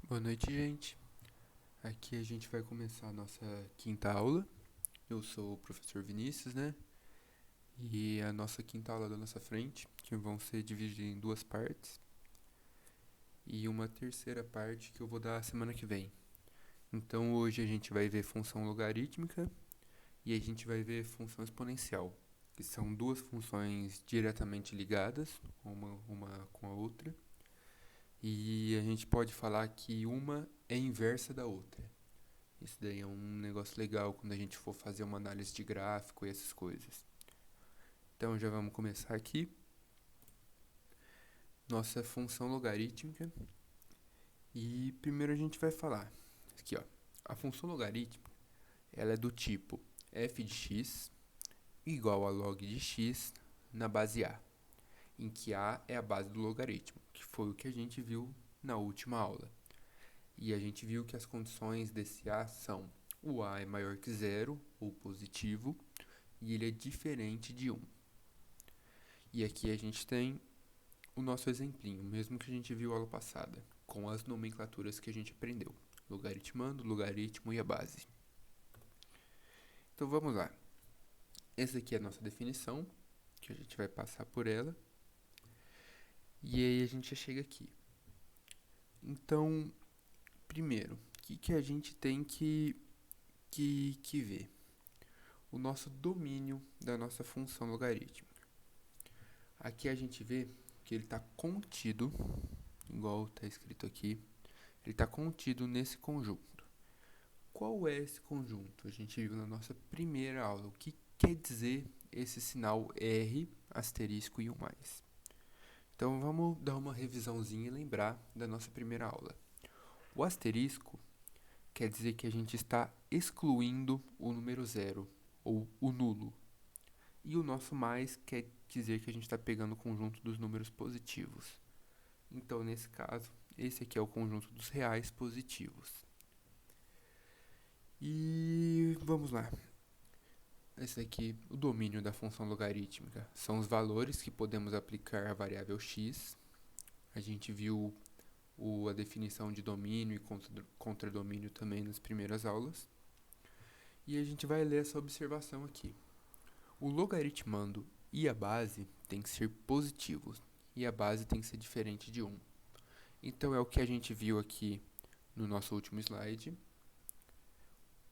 Boa noite, gente. Aqui a gente vai começar a nossa quinta aula. Eu sou o professor Vinícius, né? E a nossa quinta aula da nossa frente, que vão ser divididas em duas partes, e uma terceira parte que eu vou dar semana que vem. Então hoje a gente vai ver função logarítmica e a gente vai ver função exponencial, que são duas funções diretamente ligadas, uma com a outra. E a gente pode falar que uma é inversa da outra. Isso daí é um negócio legal quando a gente for fazer uma análise de gráfico e essas coisas. Então já vamos começar aqui. Nossa função logarítmica. E primeiro a gente vai falar aqui, ó. A função logarítmica, ela é do tipo f de x igual a log de x na base a, em que a é a base do logaritmo, que foi o que a gente viu na última aula. E a gente viu que as condições desse a são: o a é maior que zero, ou positivo, e ele é diferente de 1. E aqui a gente tem o nosso exemplinho, mesmo que a gente viu aula passada, com as nomenclaturas que a gente aprendeu: logaritmando, logaritmo e a base. Então vamos lá. Essa aqui é a nossa definição, que a gente vai passar por ela. E aí a gente já chega aqui. Então, primeiro, o que a gente tem que ver? O nosso domínio da nossa função logarítmica. Aqui a gente vê que ele está contido, igual está escrito aqui, ele está contido nesse conjunto. Qual é esse conjunto? A gente viu na nossa primeira aula. O que quer dizer esse sinal R, asterisco e um mais? Então vamos dar uma revisãozinha e lembrar da nossa primeira aula. O asterisco quer dizer que a gente está excluindo o número zero, ou o nulo. E o nosso mais quer dizer que a gente está pegando o conjunto dos números positivos. Então, nesse caso, esse aqui é o conjunto dos reais positivos. E vamos lá. Esse aqui, o domínio da função logarítmica, são os valores que podemos aplicar à variável x. A gente viu a definição de domínio e contradomínio também nas primeiras aulas. E a gente vai ler essa observação aqui. O logaritmando e a base tem que ser positivos, e a base tem que ser diferente de 1. Então é o que a gente viu aqui no nosso último slide.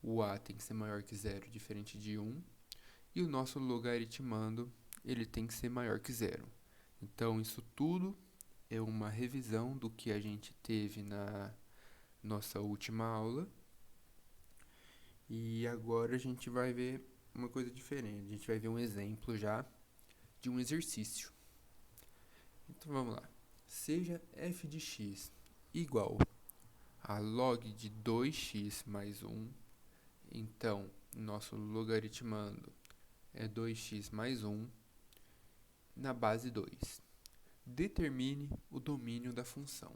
O a tem que ser maior que zero, diferente de 1. E o nosso logaritmando, ele tem que ser maior que zero. Então isso tudo é uma revisão do que a gente teve na nossa última aula. E agora a gente vai ver uma coisa diferente. A gente vai ver um exemplo já de um exercício. Então vamos lá. Seja f de x igual a log de 2x mais 1. Então, nosso logaritmando é 2x mais 1 na base 2. Determine o domínio da função.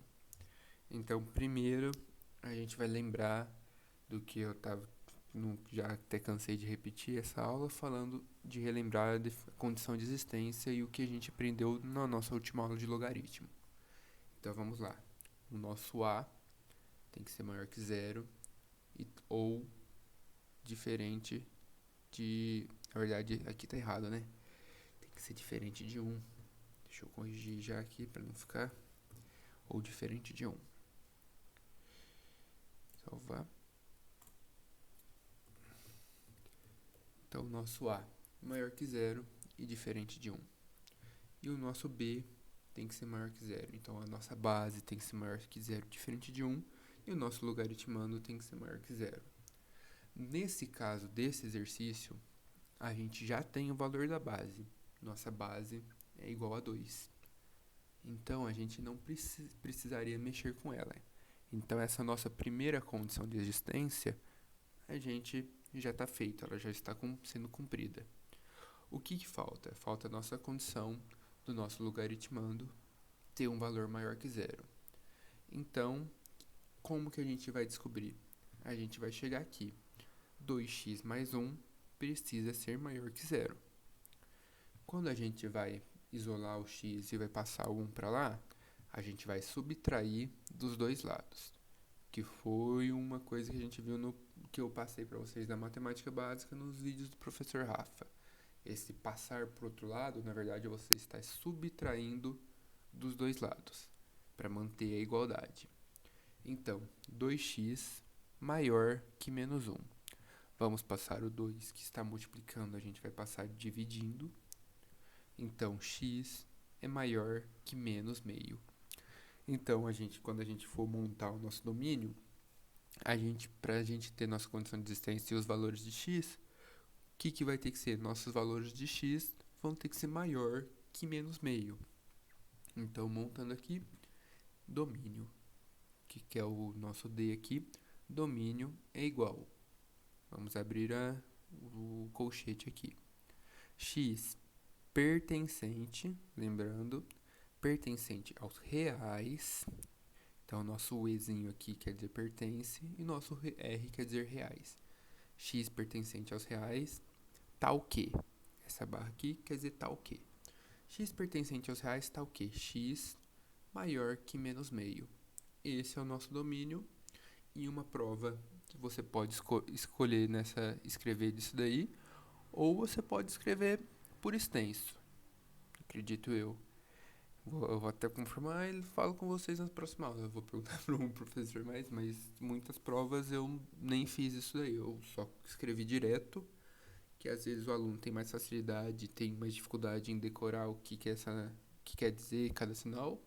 Então, primeiro, a gente vai lembrar do que eu estava, já até cansei de repetir essa aula, falando de relembrar a condição de existência e o que a gente aprendeu na nossa última aula de logaritmo. Então, vamos lá. O nosso a tem que ser maior que zero ou diferente de... Na verdade, aqui tá errado, né? Tem que ser diferente de 1. Deixa eu corrigir já aqui para não ficar... Ou diferente de 1. Salvar. Então, o nosso A maior que zero e diferente de 1. E o nosso B tem que ser maior que zero. Então, a nossa base tem que ser maior que zero, diferente de 1. E o nosso logaritmando tem que ser maior que zero. Nesse caso desse exercício, a gente já tem o valor da base. Nossa base é igual a 2. Então, a gente não precisaria mexer com ela. Então, essa nossa primeira condição de existência, a gente já está feita, ela já está sendo cumprida. O que falta? Falta a nossa condição do nosso logaritmando ter um valor maior que zero. Então, como que a gente vai descobrir? A gente vai chegar aqui. 2x mais 1 precisa ser maior que zero. Quando a gente vai isolar o x e vai passar o 1 para lá, a gente vai subtrair dos dois lados. que foi uma coisa que a gente viu no que eu passei para vocês da matemática básica nos vídeos do professor Rafa. Esse passar para o outro lado, na verdade, você está subtraindo dos dois lados para manter a igualdade. Então, 2x maior que menos 1. Vamos passar o 2 que está multiplicando, a gente vai passar dividindo. Então, x é maior que menos meio. Então, quando a gente for montar o nosso domínio, para a gente ter nossa condição de existência e os valores de x, o que vai ter que ser? Nossos valores de x vão ter que ser maior que menos meio. Então, montando aqui, domínio, que é o nosso D aqui, domínio é igual. Vamos abrir o colchete aqui. X pertencente, lembrando, pertencente aos reais. Então, nosso Ezinho aqui quer dizer pertence e nosso R quer dizer reais. X pertencente aos reais, tal que. Essa barra aqui quer dizer tal que. X pertencente aos reais, tal que. X maior que menos meio. Esse é o nosso domínio. E uma prova que você pode escolher escrever disso daí, ou você pode escrever por extenso, acredito eu. Eu vou até confirmar e falo com vocês nas próximas aulas. Eu vou perguntar para um professor mas muitas provas eu nem fiz isso daí. Eu só escrevi direto, que às vezes o aluno tem mais facilidade, tem mais dificuldade em decorar o que quer dizer cada sinal.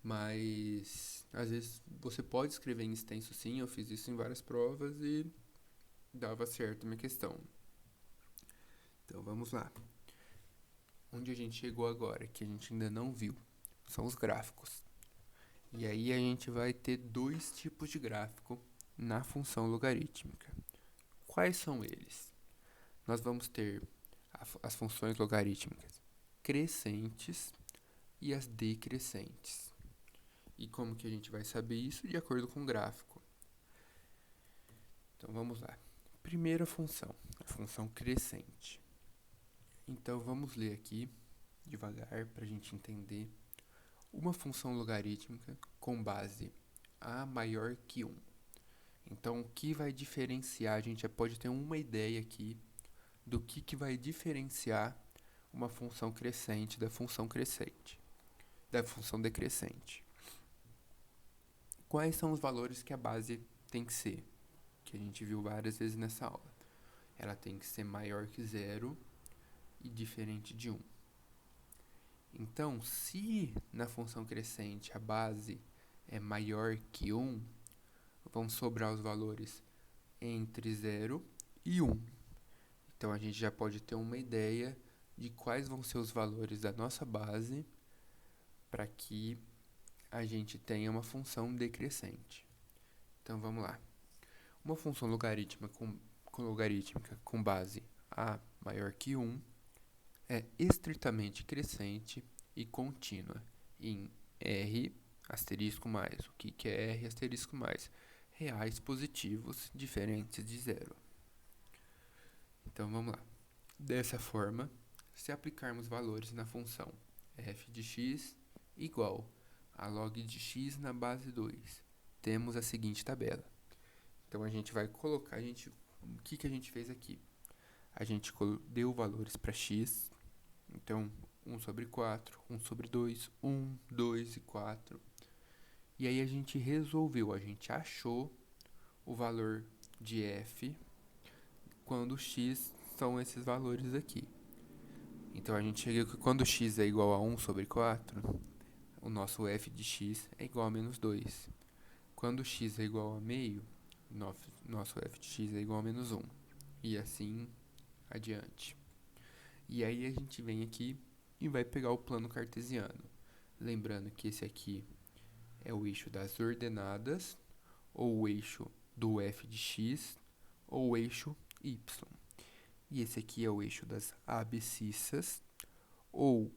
Mas às vezes você pode escrever em extenso sim, eu fiz isso em várias provas e dava certo a minha questão. Então vamos lá. Onde a gente chegou agora, que a gente ainda não viu, são os gráficos. E aí a gente vai ter dois tipos de gráfico na função logarítmica. Quais são eles? Nós vamos ter as funções logarítmicas crescentes e as decrescentes. E como que a gente vai saber isso? De acordo com o gráfico. Então vamos lá. Primeira função, a função crescente. Então vamos ler aqui devagar para a gente entender. Uma função logarítmica com base a maior que 1. Então o que vai diferenciar, a gente já pode ter uma ideia aqui do que vai diferenciar uma função crescente da função decrescente. Quais são os valores que a base tem que ser? Que a gente viu várias vezes nessa aula. Ela tem que ser maior que 0 e diferente de 1. Então, se na função crescente a base é maior que 1, vão sobrar os valores entre 0 e 1. Então, a gente já pode ter uma ideia de quais vão ser os valores da nossa base para que a gente tenha uma função decrescente. Então, vamos lá. Uma função logarítmica com base a maior que 1 é estritamente crescente e contínua em R asterisco mais. O que é R asterisco mais? Reais positivos diferentes de 0. Então vamos lá. Dessa forma, se aplicarmos valores na função f de x igual a log de x na base 2, temos a seguinte tabela. Então a gente vai colocar, o que a gente fez aqui? A gente deu valores para x, então 1 sobre 4, 1 sobre 2, 1, 2 e 4. E aí a gente resolveu, a gente achou o valor de f quando x são esses valores aqui. Então a gente chegou que quando x é igual a 1 sobre 4, o nosso f de x é igual a menos 2. Quando x é igual a meio, nosso f de x é igual a menos 1. E assim adiante. E aí a gente vem aqui e vai pegar o plano cartesiano. Lembrando que esse aqui é o eixo das ordenadas, ou o eixo do f de x, ou o eixo y. E esse aqui é o eixo das abscissas, ou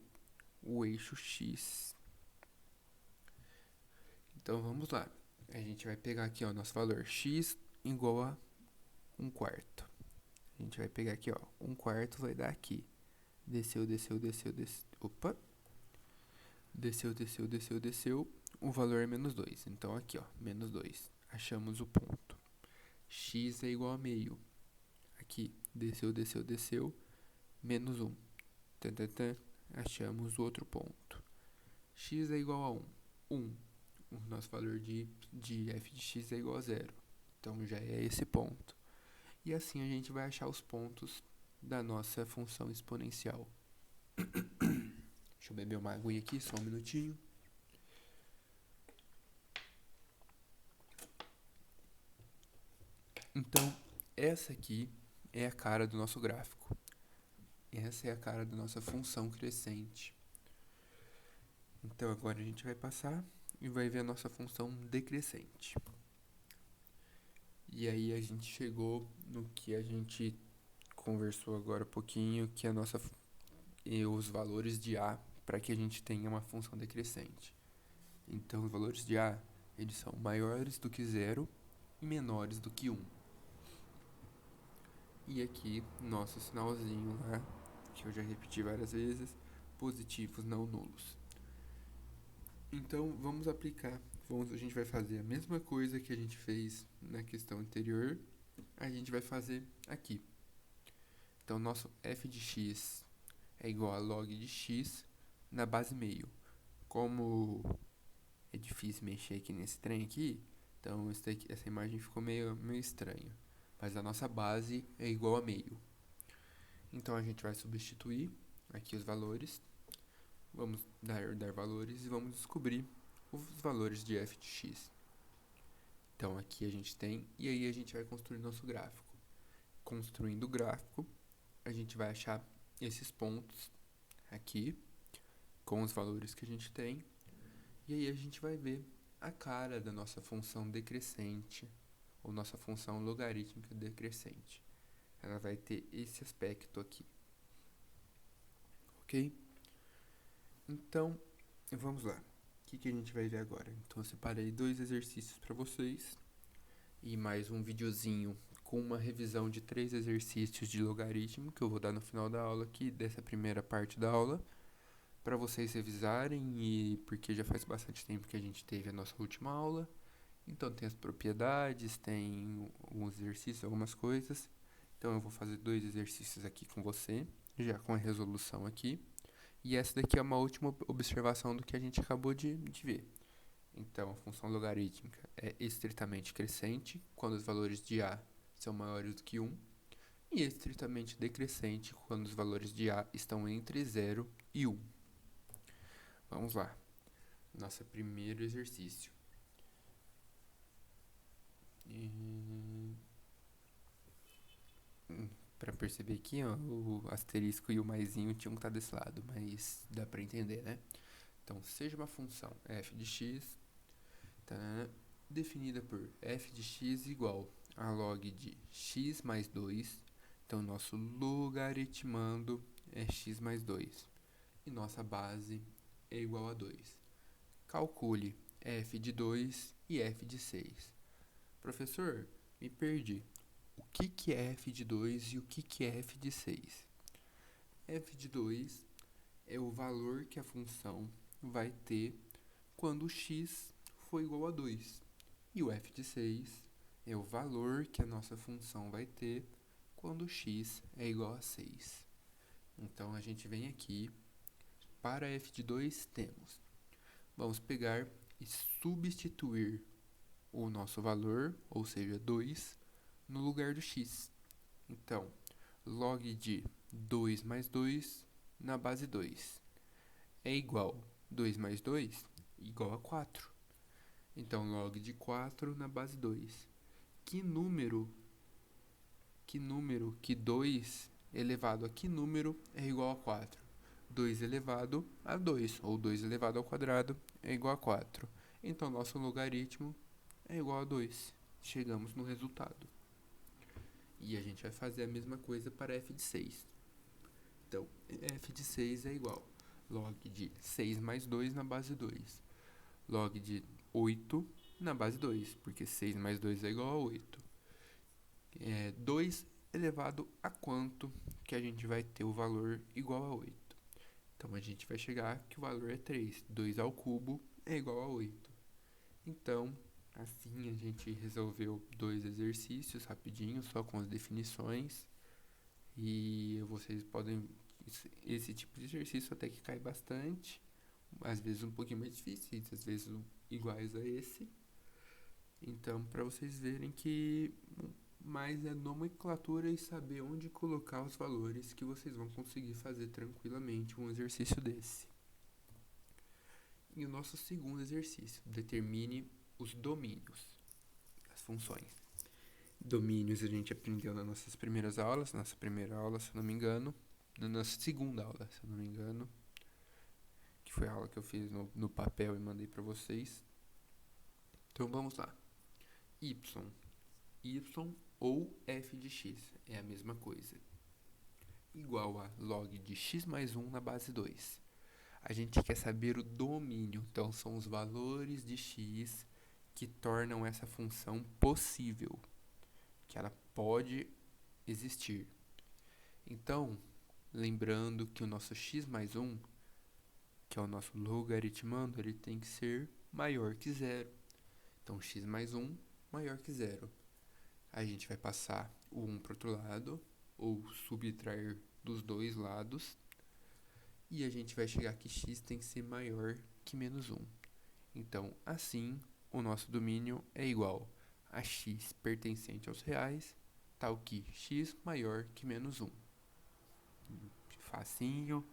o eixo x. Então vamos lá. A gente vai pegar aqui o nosso valor x igual a 1/4. A gente vai pegar aqui, 1/4 vai dar aqui. Desceu. Opa! Desceu. O valor é menos 2. Então aqui, menos 2. achamos o ponto. X é igual a meio. Aqui, desceu, desceu, desceu, menos 1. Achamos o outro ponto. X é igual a 1. 1. O nosso valor de f de x é igual a 0. Então já é esse ponto. E assim a gente vai achar os pontos da nossa função exponencial. Deixa eu beber uma aguinha aqui, só um minutinho. Então, essa aqui é a cara do nosso gráfico. Essa é a cara da nossa função crescente. Então, agora a gente vai passar e vai ver a nossa função decrescente. E aí a gente chegou no que a gente conversou agora um pouquinho, que é os valores de A para que a gente tenha uma função decrescente. Então, os valores de A, eles são maiores do que 0 e menores do que 1. E aqui, nosso sinalzinho lá, que eu já repeti várias vezes, positivos não nulos. Então, vamos aplicar. A gente vai fazer a mesma coisa que a gente fez na questão anterior, a gente vai fazer aqui. Então, nosso f de x é igual a log de x na base meio. Como é difícil mexer aqui nesse trem aqui, então essa imagem ficou meio estranha. Mas a nossa base é igual a meio. Então, a gente vai substituir aqui os valores. Vamos dar valores e vamos descobrir os valores de f de x. Então, aqui a gente tem, e aí a gente vai construir nosso gráfico. Construindo o gráfico, a gente vai achar esses pontos aqui, com os valores que a gente tem, e aí a gente vai ver a cara da nossa função decrescente, ou nossa função logarítmica decrescente. Ela vai ter esse aspecto aqui. Ok? Então, vamos lá. O que a gente vai ver agora? Então, eu separei 2 exercícios para vocês e mais um videozinho com uma revisão de 3 exercícios de logaritmo que eu vou dar no final da aula aqui, dessa primeira parte da aula, para vocês revisarem, e porque já faz bastante tempo que a gente teve a nossa última aula. Então, tem as propriedades, tem alguns exercícios, algumas coisas. Então, eu vou fazer 2 exercícios aqui com você, já com a resolução aqui. E essa daqui é uma última observação do que a gente acabou de ver. Então, a função logarítmica é estritamente crescente quando os valores de A são maiores do que 1, e estritamente decrescente quando os valores de A estão entre 0 e 1. Vamos lá. Nosso primeiro exercício. Para perceber aqui, ó, o asterisco e o maisinho tinham que estar desse lado, mas dá para entender, né? Então, seja uma função f de x, definida por f de x igual a log de x mais 2. Então, nosso logaritmando é x mais 2. E nossa base é igual a 2. Calcule f de 2 e f de 6. Professor, me perdi. O que é f de 2 e o que é f de 6? F de 2 é o valor que a função vai ter quando x for igual a 2. E o f de 6 é o valor que a nossa função vai ter quando x é igual a 6. Então, a gente vem aqui, para f de 2 temos, vamos pegar e substituir o nosso valor, ou seja, 2, no lugar do x. Então, log de 2 mais 2 na base 2 é igual 2 mais 2 igual a 4. Então, log de 4 na base 2. Que número que 2 elevado a que número é igual a 4? 2 elevado a 2, ou 2 elevado ao quadrado, é igual a 4. Então, nosso logaritmo é igual a 2. Chegamos no resultado. E a gente vai fazer a mesma coisa para f de 6. Então, f de 6 é igual log de 6 mais 2 na base 2. Log de 8 na base 2, porque 6 mais 2 é igual a 8. 2 elevado a quanto que a gente vai ter o valor igual a 8? Então, a gente vai chegar que o valor é 3. 2 ao cubo é igual a 8. Então, Assim a gente resolveu 2 exercícios rapidinho, só com as definições. E vocês podem. Esse tipo de exercício até que cai bastante. Às vezes um pouquinho mais difíceis, às vezes iguais a esse. Então, para vocês verem que mais é nomenclatura e saber onde colocar os valores que vocês vão conseguir fazer tranquilamente um exercício desse. E o nosso segundo exercício, determine os domínios, as funções. Domínios a gente aprendeu nas nossas primeiras aulas, nossa primeira aula, se eu não me engano, na nossa segunda aula, se eu não me engano, que foi a aula que eu fiz no papel e mandei para vocês. Então vamos lá. Y ou f de x é a mesma coisa. Igual a log de x mais 1 na base 2. A gente quer saber o domínio, então são os valores de x que tornam essa função possível, que ela pode existir. Então, lembrando que o nosso x mais 1, que é o nosso logaritmando, ele tem que ser maior que zero. Então, x mais 1 maior que zero. A gente vai passar o 1 para o outro lado, ou subtrair dos dois lados, e a gente vai chegar que x tem que ser maior que menos 1. Então, assim, o nosso domínio é igual a x pertencente aos reais, tal que x maior que menos 1. Facinho,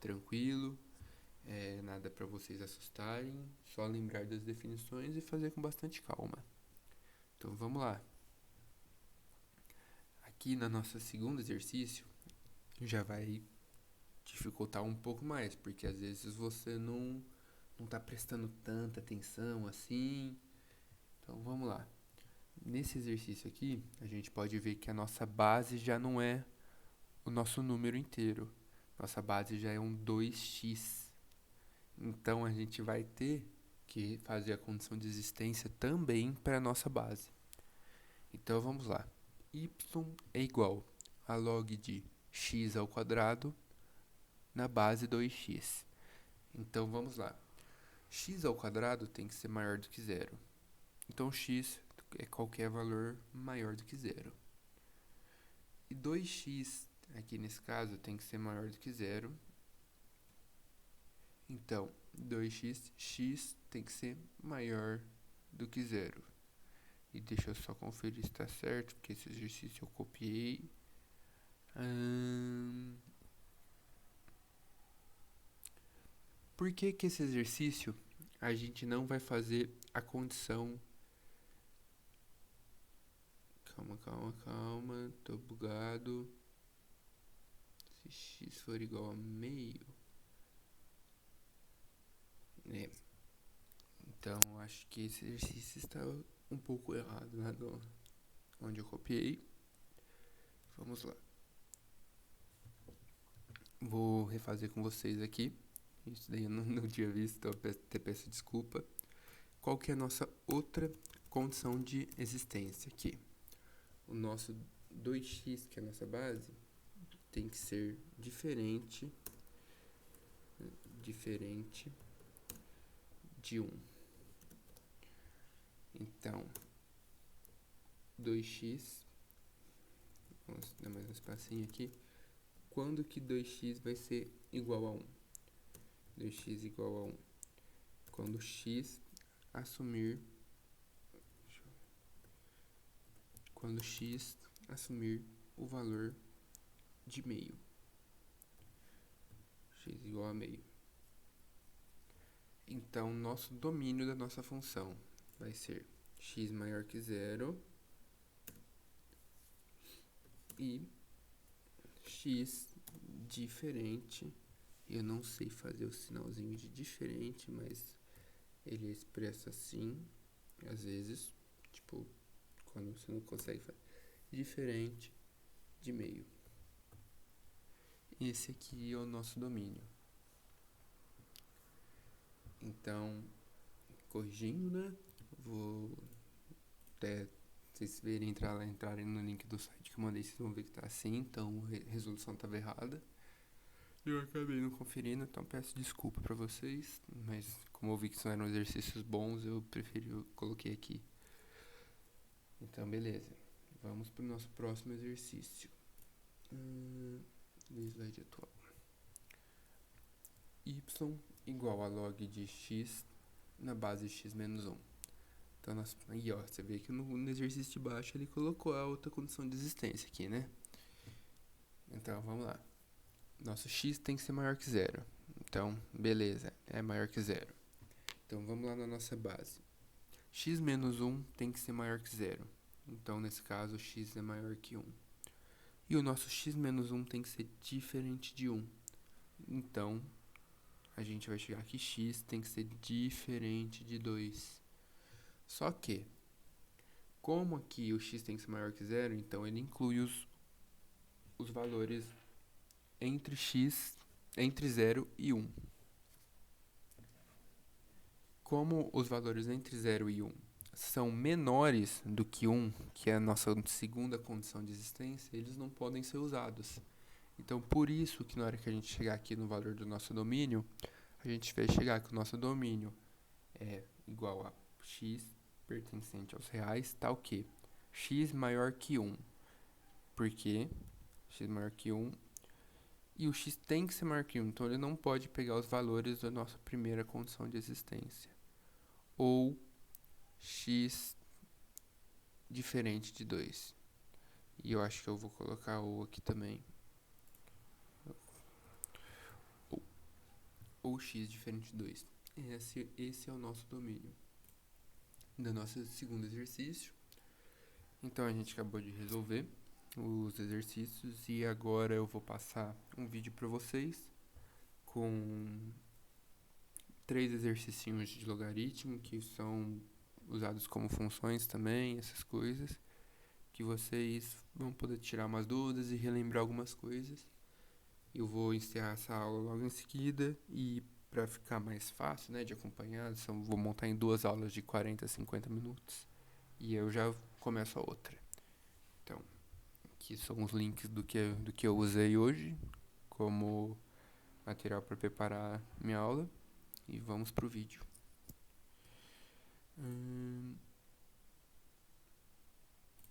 tranquilo, nada para vocês assustarem, só lembrar das definições e fazer com bastante calma. Então, vamos lá. Aqui no nosso segundo exercício, já vai dificultar um pouco mais, porque às vezes você não está prestando tanta atenção assim. Então vamos lá. Nesse exercício aqui, a gente pode ver que a nossa base já não é o nosso número inteiro. Nossa base já é um 2x. Então a gente vai ter que fazer a condição de existência também para a nossa base. Então vamos lá. Y é igual a log de x ao quadrado na base 2x. Então vamos lá. X ao quadrado tem que ser maior do que zero. Então x é qualquer valor maior do que zero. E 2x, aqui nesse caso, tem que ser maior do que zero. Então, 2x, x tem que ser maior do que zero. E deixa eu só conferir se está certo, porque esse exercício eu copiei. Por que que esse exercício a gente não vai fazer a condição... Calma, tô bugado. Se x for igual a meio... Então, acho que esse exercício está um pouco errado lá onde eu copiei. Vamos lá. Vou refazer com vocês aqui. Isso daí eu não tinha visto, então eu até peço desculpa. Qual que é a nossa outra condição de existência aqui? O nosso 2x, que é a nossa base, tem que ser diferente de 1. Então, 2x, vamos dar mais um espacinho aqui. Quando que 2x vai ser igual a 1? 2x igual a 1. Quando x assumir o valor de meio. X igual a meio. Então, nosso domínio da nossa função vai ser x maior que zero e x diferente. Eu não sei fazer o sinalzinho de diferente, mas ele é expresso assim, às vezes, tipo, quando você não consegue fazer diferente de meio. Esse aqui é o nosso domínio. Então, corrigindo, né? Vou até vocês verem, entrarem no link do site que eu mandei, vocês vão ver que tá assim, então a resolução estava errada. Eu acabei não conferindo, então peço desculpa para vocês, mas como eu vi que são eram exercícios bons, eu coloquei aqui. Então, beleza. Vamos para o nosso próximo exercício. Do slide atual. Y igual a log de x na base x menos 1. Então, aí, ó, você vê que no exercício de baixo ele colocou a outra condição de existência aqui, né? Então, vamos lá. Nosso x tem que ser maior que zero. Então, beleza, é maior que zero. Então, vamos lá na nossa base. X menos 1 tem que ser maior que zero. Então, nesse caso, x é maior que 1. E o nosso x menos 1 tem que ser diferente de 1. Então, a gente vai chegar aqui, x tem que ser diferente de 2. Só que, como aqui o x tem que ser maior que zero, então ele inclui os valores entre 0 e 1. Como os valores entre 0 e 1 são menores do que 1, que é a nossa segunda condição de existência, eles não podem ser usados. Então, por isso que na hora que a gente chegar aqui no valor do nosso domínio, a gente vai chegar que o nosso domínio é igual a x pertencente aos reais, tal que x maior que 1. Porque x maior que 1 e o x tem que ser maior que 1, então ele não pode pegar os valores da nossa primeira condição de existência. Ou x diferente de 2. E eu acho que eu vou colocar o aqui também. Ou x diferente de 2. Esse é o nosso domínio do nosso segundo exercício. Então a gente acabou de resolver os exercícios e agora eu vou passar um vídeo para vocês com 3 exercícios de logaritmo que são usados como funções também, essas coisas, que vocês vão poder tirar umas dúvidas e relembrar algumas coisas. Eu vou encerrar essa aula logo em seguida e para ficar mais fácil, né, de acompanhar, vou montar em 2 aulas de 40 a 50 minutos e eu já começo a outra. Então, aqui são os links do que eu usei hoje como material para preparar minha aula e vamos pro vídeo.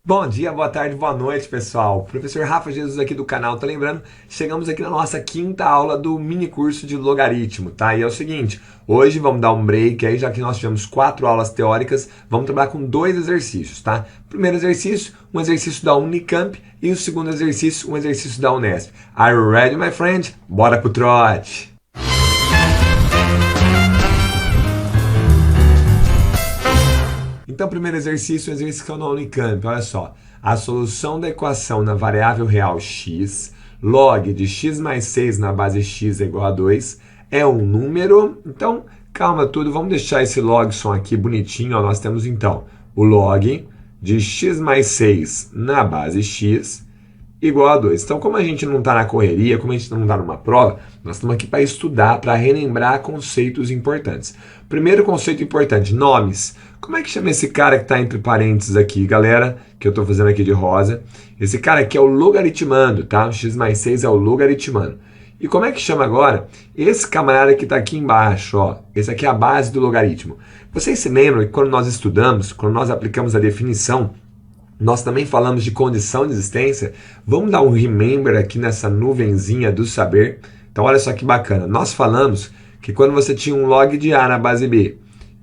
Bom dia, boa tarde, boa noite, pessoal. Professor Rafa Jesus aqui do canal. Tá lembrando? Chegamos aqui na nossa 5ª aula do mini curso de logaritmo, tá? E é o seguinte, hoje vamos dar um break aí, já que nós tivemos 4 aulas teóricas, vamos trabalhar com 2 exercícios, tá? Primeiro exercício, um exercício da Unicamp e o segundo exercício, um exercício da Unesp. Are you ready, my friend? Bora pro trote! Então, primeiro exercício, um exercício que é da Unicamp, olha só. A solução da equação na variável real x, log de x mais 6 na base x é igual a 2, é um número. Então, calma tudo, vamos deixar esse logson aqui bonitinho. Ó, nós temos então o log de x mais 6 na base x igual a 2. Então, como a gente não está na correria, como a gente não está numa prova, nós estamos aqui para estudar, para relembrar conceitos importantes. Primeiro conceito importante, nomes. Como é que chama esse cara que está entre parênteses aqui, galera? Que eu estou fazendo aqui de rosa. Esse cara aqui é o logaritmando, tá? X mais 6 é o logaritmando. E como é que chama agora? Esse camarada que está aqui embaixo, ó. Esse aqui é a base do logaritmo. Vocês se lembram que quando nós estudamos, quando nós aplicamos a definição, nós também falamos de condição de existência? Vamos dar um remember aqui nessa nuvenzinha do saber. Então, olha só que bacana. Nós falamos que quando você tinha um log de A na base B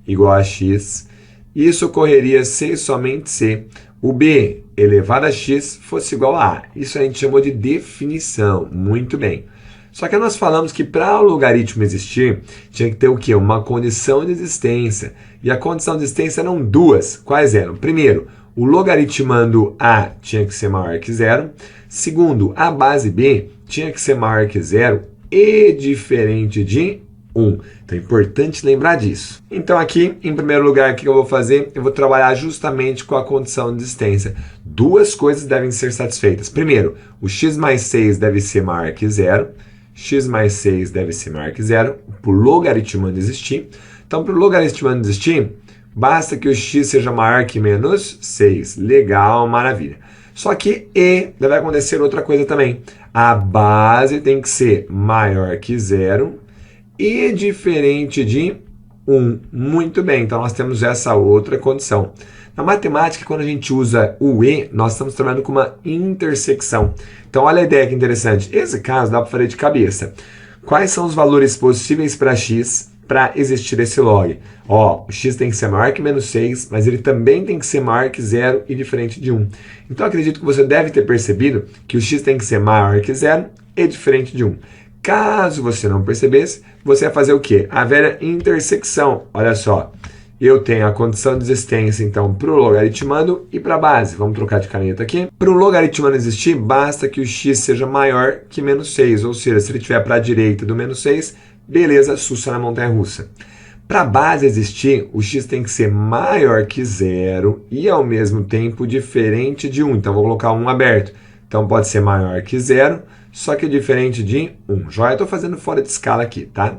igual a x, isso ocorreria se somente se o b elevado a x fosse igual a A. Isso a gente chamou de definição. Muito bem. Só que nós falamos que para o logaritmo existir, tinha que ter o quê? Uma condição de existência. E a condição de existência eram 2. Quais eram? Primeiro, o logaritmando A tinha que ser maior que 0. Segundo, a base B tinha que ser maior que 0 e diferente de 1. Então é importante lembrar disso. Então aqui, em primeiro lugar, o que eu vou fazer? Eu vou trabalhar justamente com a condição de existência. 2 coisas devem ser satisfeitas. Primeiro, o x mais 6 deve ser maior que 0. X mais 6 deve ser maior que 0, para o logaritmando existir. Então, para o logaritmando existir, basta que o x seja maior que menos 6. Legal, maravilha. Só que deve acontecer outra coisa também. A base tem que ser maior que 0 e diferente de 1. Muito bem, então nós temos essa outra condição. Na matemática, quando a gente usa o e, nós estamos trabalhando com uma intersecção. Então, olha a ideia que interessante. Esse caso dá para fazer de cabeça. Quais são os valores possíveis para x para existir esse log? Ó, o x tem que ser maior que menos 6, mas ele também tem que ser maior que 0 e diferente de 1. Então, acredito que você deve ter percebido que o x tem que ser maior que 0 e diferente de 1. Caso você não percebesse, você vai fazer o quê? A velha intersecção. Olha só. Eu tenho a condição de existência, então, para o logaritmando e para a base. Vamos trocar de caneta aqui. Para o logaritmando existir, basta que o x seja maior que menos 6. Ou seja, se ele estiver para a direita do menos 6, beleza, sussa na montanha-russa. Para a base existir, o x tem que ser maior que 0 e, ao mesmo tempo, diferente de 1. Então, vou colocar 1 aberto. Então, pode ser maior que 0, só que diferente de 1. Joia, estou fazendo fora de escala aqui, tá?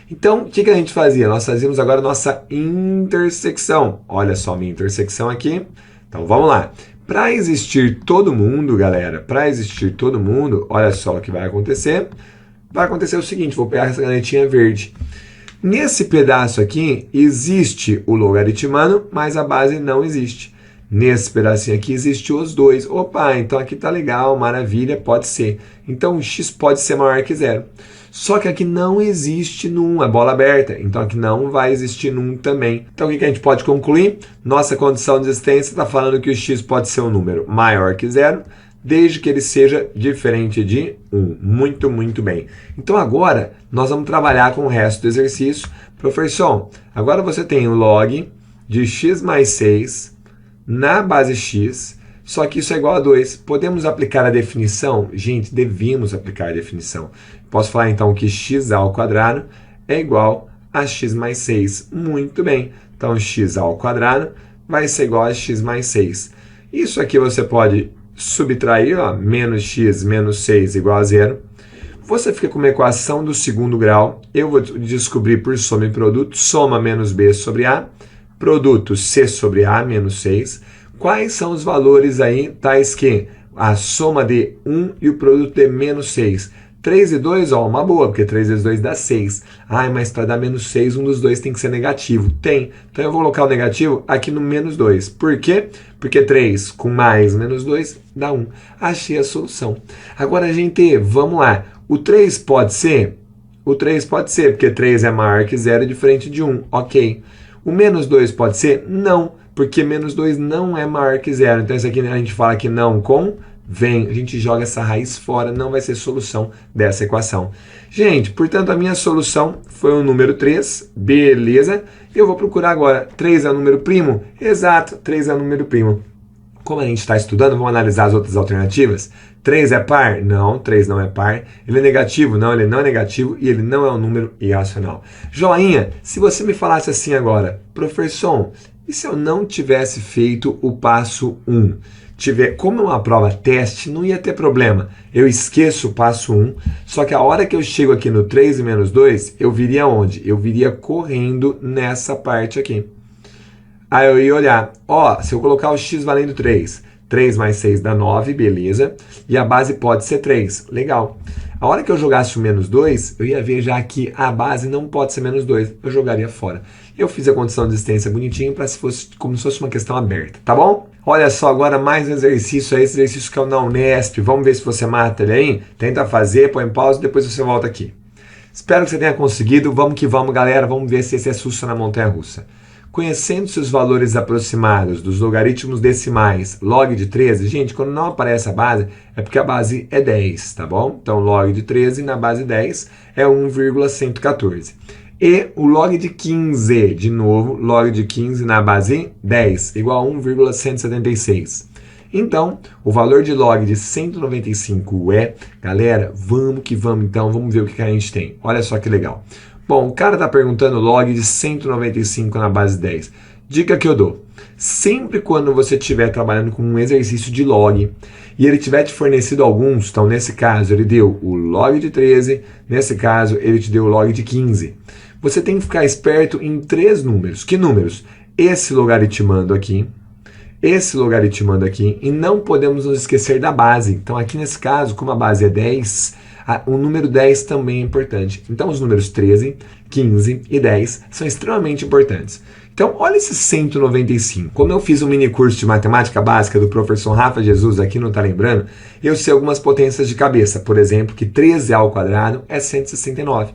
Então, o que a gente fazia? Nós fazíamos agora a nossa intersecção. Olha só minha intersecção aqui. Então, vamos lá. Para existir todo mundo, galera, para existir todo mundo, olha só o que vai acontecer. Vai acontecer o seguinte, vou pegar essa canetinha verde. Nesse pedaço aqui, existe o logaritmando, mas a base não existe. Nesse pedacinho aqui, existe os dois. Opa, então aqui tá legal, maravilha, pode ser. Então, o x pode ser maior que 0. Só que aqui não existe num, é bola aberta. Então aqui não vai existir num também. Então o que a gente pode concluir? Nossa condição de existência está falando que o x pode ser um número maior que 0, desde que ele seja diferente de 1. Muito, muito bem. Então agora nós vamos trabalhar com o resto do exercício. Professor, agora você tem o log de x mais 6 na base x, só que isso é igual a 2. Podemos aplicar a definição? Gente, devemos aplicar a definição. Posso falar então que x ao quadrado é igual a x mais 6. Muito bem. Então, x ao quadrado vai ser igual a x mais 6. Isso aqui você pode subtrair, ó, menos x menos 6 igual a 0. Você fica com uma equação do segundo grau. Eu vou descobrir por soma e produto. Soma menos b sobre a. Produto c sobre a menos 6. Quais são os valores aí, tais que a soma de 1 e o produto de menos 6? 3 e 2, ó, uma boa, porque 3 vezes 2 dá 6. Ai, mas para dar menos 6, um dos dois tem que ser negativo. Tem. Então eu vou colocar o negativo aqui no menos 2. Por quê? Porque 3 com mais menos 2 dá 1. Achei a solução. Agora, gente, vamos lá. O 3 pode ser? O 3 pode ser, porque 3 é maior que 0 e diferente de 1. Ok. O menos 2 pode ser? Não, porque menos 2 não é maior que 0. Então, isso aqui a gente fala que não convém. A gente joga essa raiz fora, não vai ser solução dessa equação. Gente, portanto, a minha solução foi o número 3. Beleza. Eu vou procurar agora. 3 é o número primo? Exato, 3 é o número primo. Como a gente está estudando, vamos analisar as outras alternativas. 3 é par? Não, 3 não é par. Ele é negativo? Não, ele não é negativo e ele não é um número irracional. Joinha, se você me falasse assim agora, professor, e se eu não tivesse feito o passo 1? Como é uma prova teste, não ia ter problema. Eu esqueço o passo 1, só que a hora que eu chego aqui no 3 e menos 2, eu viria onde? Eu viria correndo nessa parte aqui. Aí eu ia olhar, ó, se eu colocar o x valendo 3, 3 mais 6 dá 9, beleza. E a base pode ser 3, legal. A hora que eu jogasse o menos 2, eu ia ver já que a base não pode ser menos 2, eu jogaria fora. Eu fiz a condição de existência bonitinho para se fosse como se fosse uma questão aberta, tá bom? Olha só, agora mais um exercício, esse exercício que é o na Unesp. Vamos ver se você mata ele aí? Tenta fazer, põe em pausa e depois você volta aqui. Espero que você tenha conseguido. Vamos que vamos, galera. Vamos ver se esse é susto na montanha-russa. Conhecendo-se os valores aproximados dos logaritmos decimais log de 13, gente, quando não aparece a base, é porque a base é 10, tá bom? Então, log de 13 na base 10 é 1,114. E o log de 15, de novo, log de 15 na base 10, igual a 1,176. Então, o valor de log de 195 é, galera, vamos que vamos então, vamos ver o que a gente tem. Olha só que legal. Bom, o cara está perguntando log de 195 na base 10. Dica que eu dou. Sempre quando você estiver trabalhando com um exercício de log e ele tiver te fornecido alguns, então nesse caso ele deu o log de 13, nesse caso ele te deu o log de 15. Você tem que ficar esperto em 3 números. Que números? Esse logaritmando aqui, e não podemos nos esquecer da base. Então aqui nesse caso, como a base é 10, O número 10 também é importante. Então, os números 13, 15 e 10 são extremamente importantes. Então, olha esse 195. Como eu fiz um mini curso de matemática básica do professor Rafa Jesus, aqui não está lembrando, eu sei algumas potências de cabeça. Por exemplo, que 13 ao quadrado é 169.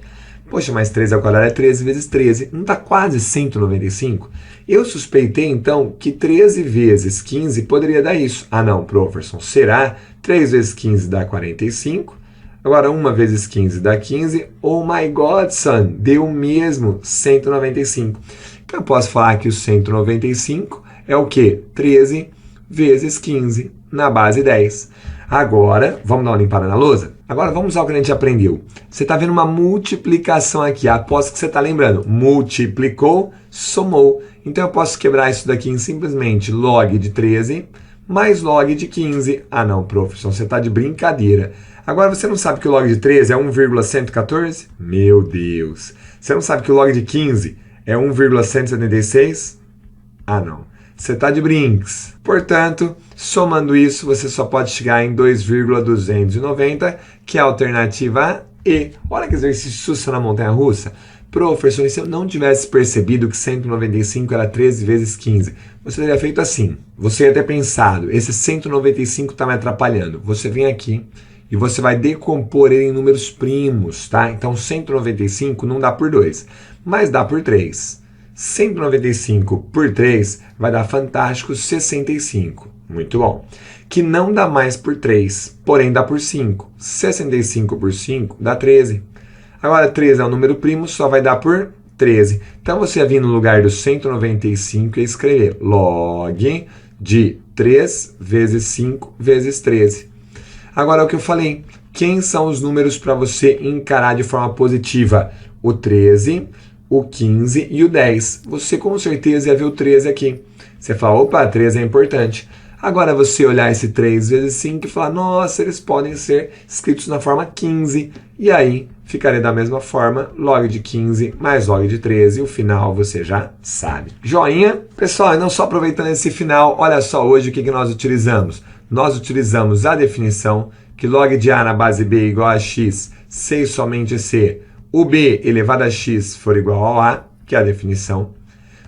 Poxa, mas 13 ao quadrado é 13 vezes 13. Não está quase 195? Eu suspeitei, então, que 13 vezes 15 poderia dar isso. Ah, não, professor. Será? 3 vezes 15 dá 45. Agora, 1 vezes 15 dá 15. Oh my God, son, deu mesmo 195. Então, eu posso falar que o 195 é o quê? 13 vezes 15 na base 10. Agora, vamos dar uma limpada na lousa? Agora, vamos ao que a gente aprendeu. Você está vendo uma multiplicação aqui. Aposto que você está lembrando. Multiplicou, somou. Então, eu posso quebrar isso daqui em simplesmente log de 13 mais log de 15. Ah, não, professor, você está de brincadeira. Agora, você não sabe que o log de 13 é 1,114? Meu Deus. Você não sabe que o log de 15 é 1,176? Ah, não. Você está de brinks. Portanto, somando isso, você só pode chegar em 2,290, que é a alternativa E. Olha que exercício na montanha-russa. Professor, se eu não tivesse percebido que 195 era 13 vezes 15, você teria feito assim. Você ia ter pensado, esse 195 está me atrapalhando. Você vem aqui e você vai decompor ele em números primos, tá? Então, 195 não dá por 2, mas dá por 3. 195 por 3 vai dar fantástico 65. Muito bom. Que não dá mais por 3, porém dá por 5. 65 por 5 dá 13. Agora, 13 é um número primo, só vai dar por 13. Então, você ia vir no lugar do 195 e escrever log de 3 vezes 5 vezes 13. Agora, é o que eu falei. Quem são os números para você encarar de forma positiva? O 13, o 15 e o 10. Você com certeza ia ver o 13 aqui. Você fala, opa, 13 é importante. Agora você olhar esse 3 vezes 5 e falar, nossa, eles podem ser escritos na forma 15. E aí ficaria da mesma forma, log de 15 mais log de 13. O final você já sabe. Joinha? Pessoal, e não só aproveitando esse final, olha só hoje o que nós utilizamos. Nós utilizamos a definição que log de A na base B igual a x, se e somente se o B elevado a x for igual ao A, que é a definição.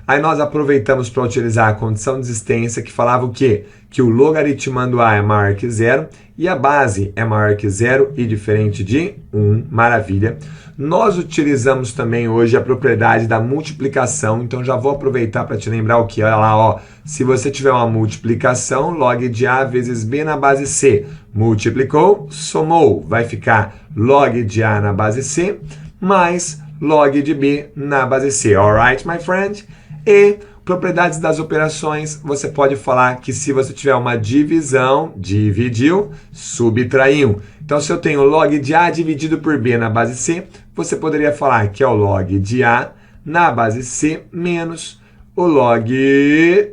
Aí nós aproveitamos para utilizar a condição de existência que falava o quê? Que o logaritmando A é maior que zero e a base é maior que zero e diferente de 1. Maravilha. Nós utilizamos também hoje a propriedade da multiplicação, então já vou aproveitar para te lembrar o que? Olha lá, ó. Se você tiver uma multiplicação, log de A vezes B na base C. Multiplicou, somou. Vai ficar log de A na base C mais log de B na base C. Alright, my friend? E propriedades das operações, você pode falar que se você tiver uma divisão, dividiu, subtraiu. Então, se eu tenho log de A dividido por B na base C, você poderia falar que é o log de A na base C menos o log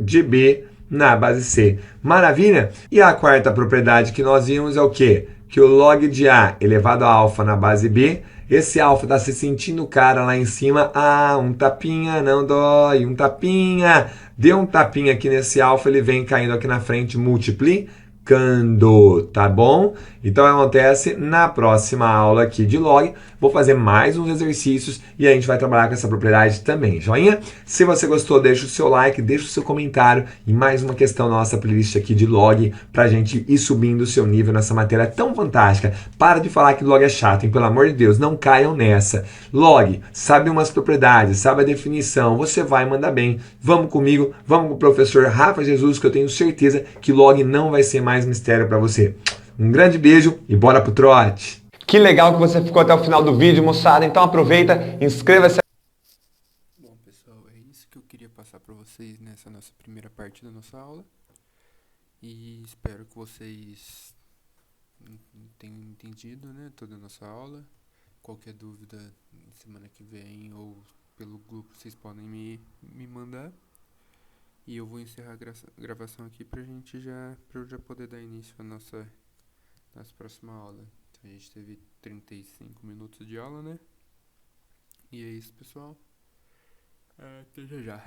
de B na base C. Maravilha? E a quarta propriedade que nós vimos é o quê? Que o log de A elevado a alfa na base B, esse alfa está se sentindo cara lá em cima. Ah, um tapinha não dói, um tapinha. Deu um tapinha aqui nesse alfa, ele vem caindo aqui na frente, multiplicando, tá bom? Então acontece na próxima aula aqui de log. Vou fazer mais uns exercícios e a gente vai trabalhar com essa propriedade também, joinha? Se você gostou, deixa o seu like, deixa o seu comentário e mais uma questão na nossa playlist aqui de log pra gente ir subindo o seu nível nessa matéria tão fantástica. Para de falar que log é chato, hein? Pelo amor de Deus, não caiam nessa. Log, sabe umas propriedades, sabe a definição, você vai mandar bem. Vamos comigo, vamos com o professor Rafa Jesus, que eu tenho certeza que log não vai ser mais mistério para você. Um grande beijo e bora pro trote! Que legal que você ficou até o final do vídeo, moçada. Então aproveita, inscreva-se. Bom, pessoal, é isso que eu queria passar para vocês nessa nossa primeira parte da nossa aula. E espero que vocês tenham entendido, né, toda a nossa aula. Qualquer dúvida semana que vem ou pelo grupo vocês podem me mandar. E eu vou encerrar a gravação aqui pra eu já poder dar início à nossa próxima aula. Então a gente teve 35 minutos de aula, né? E é isso, pessoal. Até já já.